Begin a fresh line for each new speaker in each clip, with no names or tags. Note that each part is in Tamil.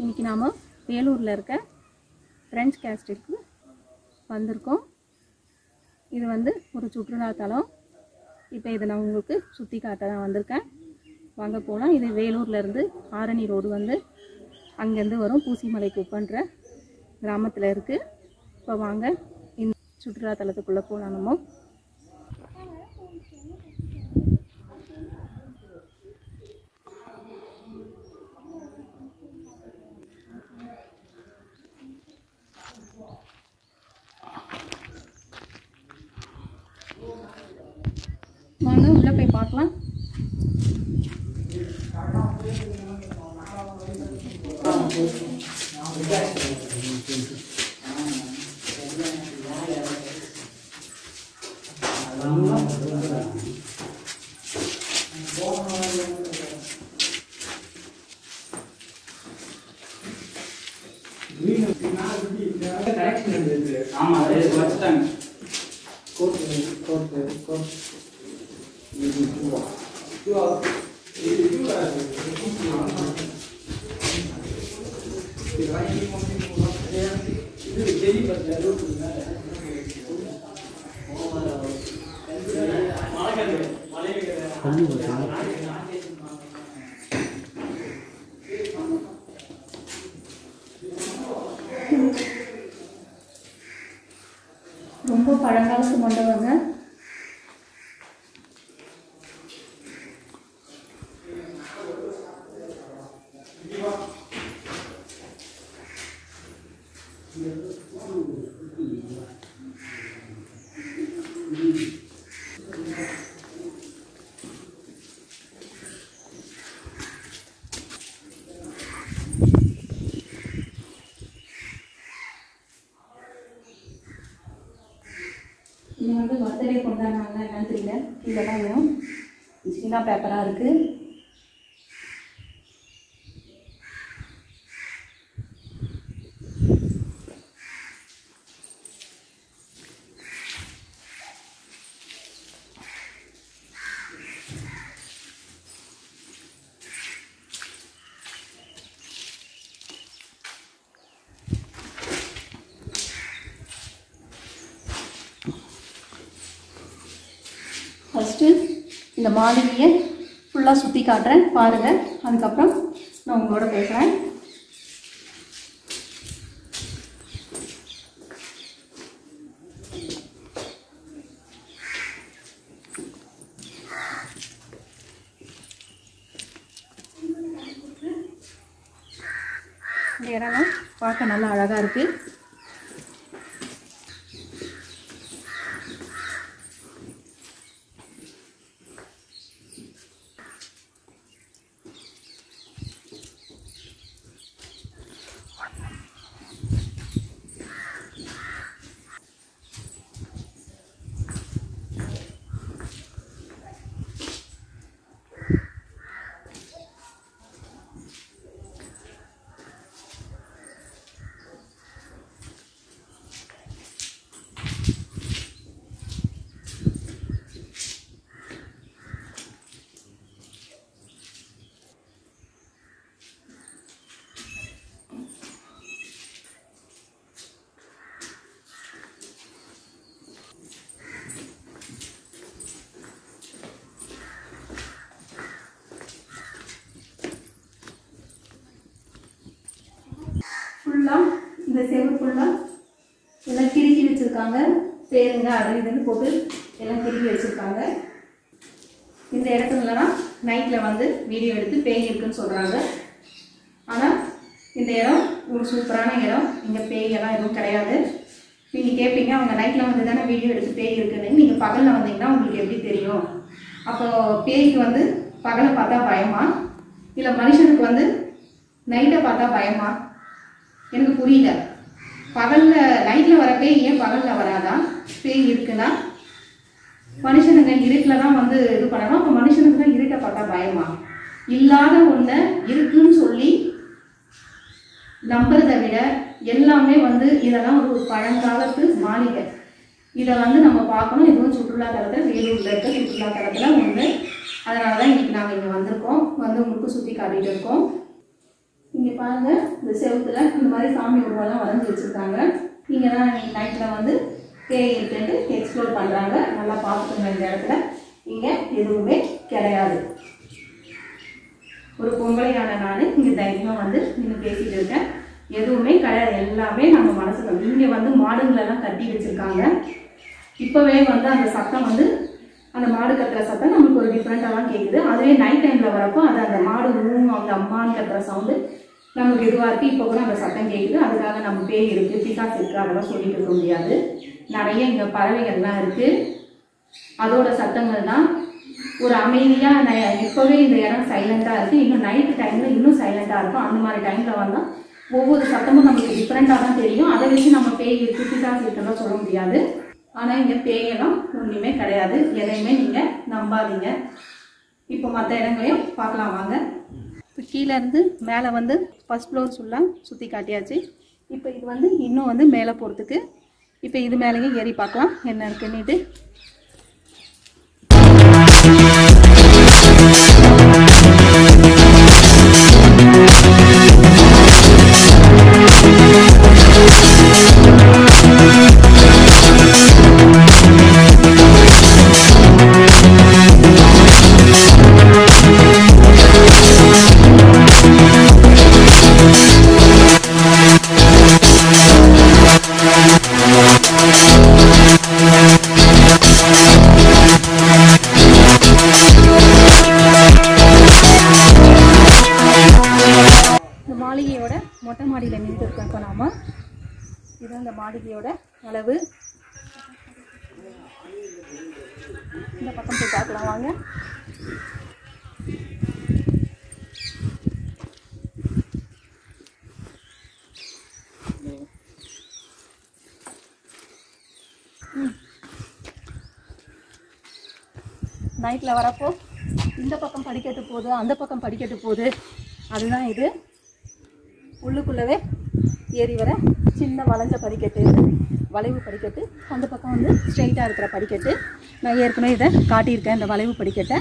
இன்றைக்கி நாம் வேலூரில் இருக்க ஃப்ரெஞ்ச் கேஸ்டிற்கு வந்திருக்கோம். இது வந்து ஒரு சுற்றுலாத்தலம். இப்போ இதை நான் உங்களுக்கு சுற்றி காட்ட தான் வந்திருக்கேன். வாங்க போகலாம். இது வேலூர்லேருந்து ஆரணி ரோடு வந்து அங்கேருந்து வரும். பூசிமலை குப்பன்ற கிராமத்தில் இருக்குது. இப்போ வாங்க இந்த சுற்றுலாத்தலத்துக்குள்ளே போகலாம். நம்ம வாங்க உள்ளே போய் பார்க்கலாம். ரொம்ப பழங்காலத்து மண்டபங்க. இது வந்து பர்த்டே கொண்டாடுறாங்க என்னன்னு தெரியல. இதெல்லாம் வேணும். சீனா பேப்பராக இருக்குது. ஃபஸ்ட்டு இந்த மாளிகையை ஃபுல்லாக சுற்றி காட்டுறேன் பாருங்கள். அதுக்கப்புறம் நான் உங்களோட பேசுகிறேன். இந்த இடம் பார்க்க நல்லா அழகாக இருக்குது. ஃபுல்லாக இந்த செவரு ஃபுல்லாக எல்லாம் கிறுக்கி வச்சுருக்காங்க. பேருங்க அது இதுன்னு போட்டு எல்லாம் கிறுக்கி வச்சுருக்காங்க. இந்த இடத்துலலாம் நைட்டில் வந்து வீடியோ எடுத்து பேய் இருக்குன்னு சொல்கிறாங்க. ஆனால் இந்த இடம் ஒரு சூப்பரான இடம். இங்கே பேயெல்லாம் எதுவும் கிடையாது. நீங்கள் கேட்பீங்க, அவங்க நைட்டில் வந்து தானே வீடியோ எடுத்து பேய் இருக்குன்னு. நீங்கள் பகலில் வந்தீங்கன்னா உங்களுக்கு எப்படி தெரியும்? அப்போது பேய்க்கு வந்து பகலை பார்த்தா பயமா, இல்லை மனுஷனுக்கு வந்து நைட்டை பார்த்தா பயமா? எனக்கு புரியல. பகலில் நைட்டில் வர பேய் ஏன் பகலில் வராதா? பேய் இருக்குன்னா மனுஷனுங்க இருட்டில் தான் வந்து இது பண்ணணும். அப்போ மனுஷனுக்கு தான் இருட்டை பார்த்தா பயமா? இல்லாத ஒன்றை இருக்குன்னு சொல்லி நம்புறதை விட எல்லாமே வந்து இதெல்லாம் ஒரு பழங்காலத்து மாளிகை. இதை வந்து நம்ம பார்க்கணும். இதுவும் சுற்றுலாத்தலத்தில் வேலூரில் இருக்க சுற்றுலாத்தலத்தில் ஒன்று. அதனால தான் இன்றைக்கி நாங்கள் இங்கே வந்திருக்கோம். வந்து உங்களுக்கு சுற்றி காட்டிகிட்டு இருக்கோம். இங்கே பாருங்கள், இந்த செவத்தில் இந்த மாதிரி சாமி உருவெல்லாம் வரைஞ்சி வச்சுருக்காங்க. இங்கே தான் நைட்டில் வந்து பேய் இருக்குன்ட்டு எக்ஸ்ப்ளோர் பண்ணுறாங்க. நல்லா பார்த்துக்கோங்க. இந்த இடத்துல இங்கே எதுவுமே கிடையாது. ஒரு பொம்பளையான நான் இங்கே தைரியமாக வந்து நின்று பேசிகிட்டு இருக்கேன். எதுவுமே கிடையாது. எல்லாமே நம்ம மனசுல. இங்கே வந்து மாடுங்களெல்லாம் கட்டி வச்சுருக்காங்க. இப்போவே வந்து அந்த சத்தம் வந்து அந்த மாடு கத்துற சத்தம் நமக்கு ஒரு டிஃப்ரெண்ட்டாக தான் கேட்குது. அதுவே நைட் டைமில் வரப்போ அது அந்த மாடு அவங்க அம்மான்னு கத்துற சவுண்டு நமக்கு எதுவாக இருக்குது. இப்போ கூட அந்த சத்தம் கேட்குது. அதுக்காக நம்ம பேய் இருக்குது, பிசாசு இருக்குது அதெல்லாம் சொல்லிட்டு இருக்க முடியாது. நிறைய இங்கே பறவைகள்லாம் இருக்குது. அதோட சத்தங்கள் தான் ஒரு அமைதியாக. இப்போவே இந்த இடம் சைலண்ட்டாக இருக்குது. இன்னும் நைட்டு டைமில் இன்னும் சைலண்ட்டாக இருக்கும். அந்த மாதிரி டைமில் வந்தால் ஒவ்வொரு சத்தமும் நமக்கு டிஃப்ரெண்ட்டாக தான் தெரியும். அதை வச்சு நம்ம பேய் இருக்குது, பிசாசு இருக்குன்னு சொல்ல முடியாது. ஆனால் இங்கே பேயெல்லாம் ஒன்றுமே கிடையாது. எதையுமே நீங்கள் நம்பாதீங்க. இப்போ மற்ற இடங்களையும் பார்க்கலாம் வாங்க. இப்போ கீழேருந்து மேலே வந்து ஃபஸ்ட் ஃப்ளோர் ஃபுல்லாக சுற்றி காட்டியாச்சு. இப்போ இது வந்து இன்னும் வந்து மேலே போகிறதுக்கு. இப்போ இது மேலேயும் ஏறி பார்க்கலாம் என்ன இருக்குன்னுட்டு. மாளிகையோட மொட்டை மாடியில் நின்று இருக்கோம். இப்போ நாம இதுதான் இந்த மாளிகையோட அளவு. இந்த பக்கம் போய் பார்க்கலாம் வாங்க. நைட்டில் வரப்போ இந்த பக்கம் படிக்கட்டு போகுது, அந்த பக்கம் படிக்கட்டு போகுது. அதுதான் இது. உள்ளுக்குள்ளவே ஏறி வர சின்ன வளைஞ்ச படிக்கட்டு, வளைவு படிக்கட்டு. அந்த பக்கம் வந்து ஸ்ட்ரெயிட்டாக இருக்கிற படிக்கட்டு. நான் ஏற்கனவே இதை காட்டியிருக்கேன், இந்த வளைவு படிக்கட்டை.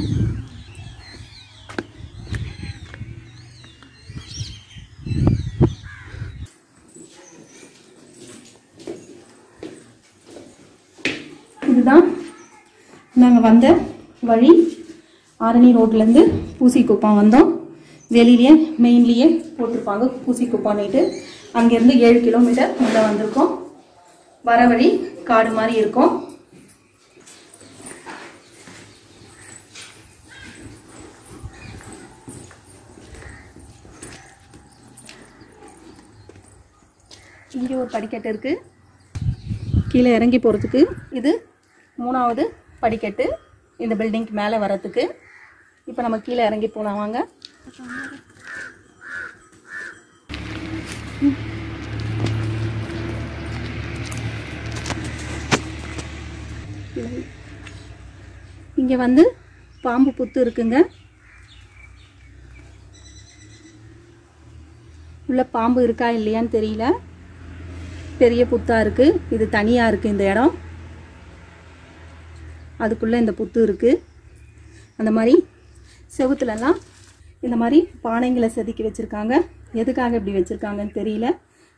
இதுதான் நாங்கள் வந்த வழி. ஆரணி ரோட்லேருந்து பூசிக்குப்பம் வந்தோம். வெளியிலேயே மெயின்லேயே போட்டிருப்பாங்க பூசிக்குப்பான்னுட்டு. அங்கேருந்து 7 கிலோமீட்டர் உள்ளே வந்திருக்கோம். வர வழி காடு மாதிரி இருக்கும். இங்கே ஒரு படிக்கட்டு இருக்குது கீழே இறங்கி போகிறதுக்கு. இது 3வது படிக்கட்டு இந்த பில்டிங்க்கு மேலே வரத்துக்கு. இப்போ நம்ம கீழே இறங்கி போகலாம் வாங்க. இங்கே வந்து பாம்பு புத்து இருக்குங்க. உள்ள பாம்பு இருக்கா இல்லையான்னு தெரியல. பெரிய புத்தா இருக்குது. இது தனியாக இருக்குது இந்த இடம். அதுக்குள்ளே இந்த புத்து இருக்குது. அந்த மாதிரி செவுத்துலலாம் இந்த மாதிரி பானைங்களை செதுக்கி வச்சுருக்காங்க. எதுக்காக இப்படி வச்சுருக்காங்கன்னு தெரியல.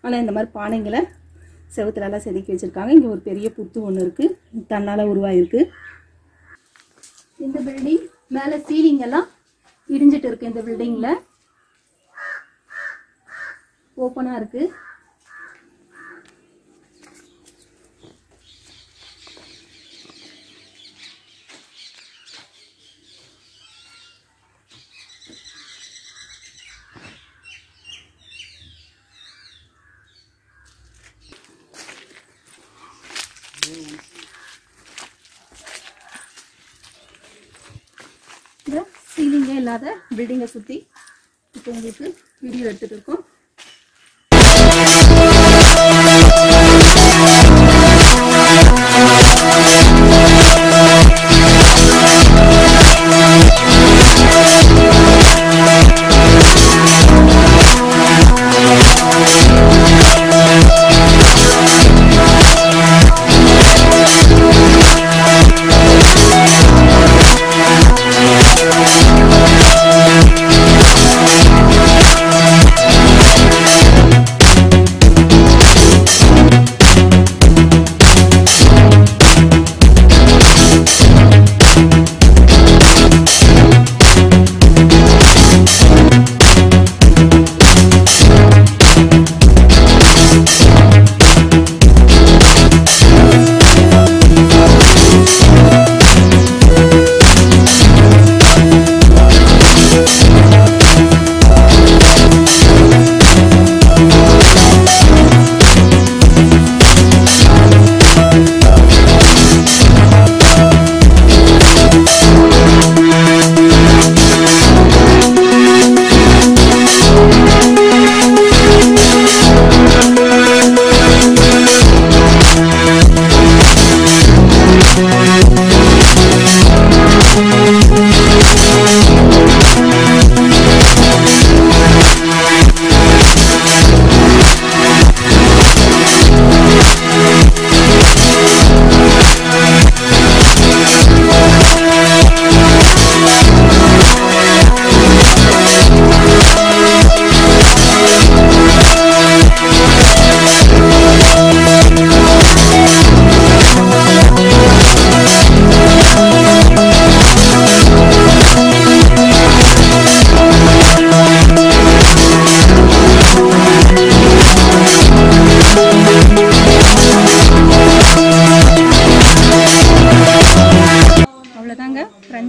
ஆனால் இந்த மாதிரி பானைங்களை செவுத்துலலாம் செதுக்கி வச்சுருக்காங்க. இங்கே ஒரு பெரிய புத்து ஒன்று இருக்குது, தன்னால் உருவாயிருக்கு. இந்த பில்டிங் மேலே சீலிங் எல்லாம் இடிஞ்சிட்டு இருக்குது. இந்த பில்டிங்கில் ஓப்பனாக இருக்குது. இந்த சீலிங்கே இல்லாத பில்டிங்கை சுற்றி இப்போ உங்களுக்கு வீடியோ எடுத்துகிட்டு இருக்கோம்.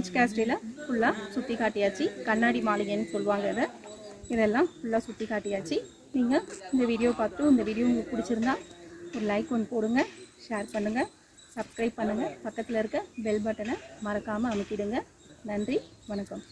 ஃப்ரெஞ்ச் கேஸ்டில் ஃபுல்லாக சுற்றி காட்டியாச்சு. கண்ணாடி மாளிகைன்னு சொல்லுவாங்க இதை. இதெல்லாம் ஃபுல்லாக சுற்றி காட்டியாச்சு. நீங்கள் இந்த வீடியோ பார்த்துட்டு இந்த வீடியோ உங்களுக்கு பிடிச்சிருந்தா ஒரு லைக் ஒன்று போடுங்க, ஷேர் பண்ணுங்கள், சப்ஸ்கிரைப் பண்ணுங்கள், பக்கத்தில் இருக்க பெல் பட்டனை மறக்காமல் அமுக்கிடுங்க. நன்றி, வணக்கம்.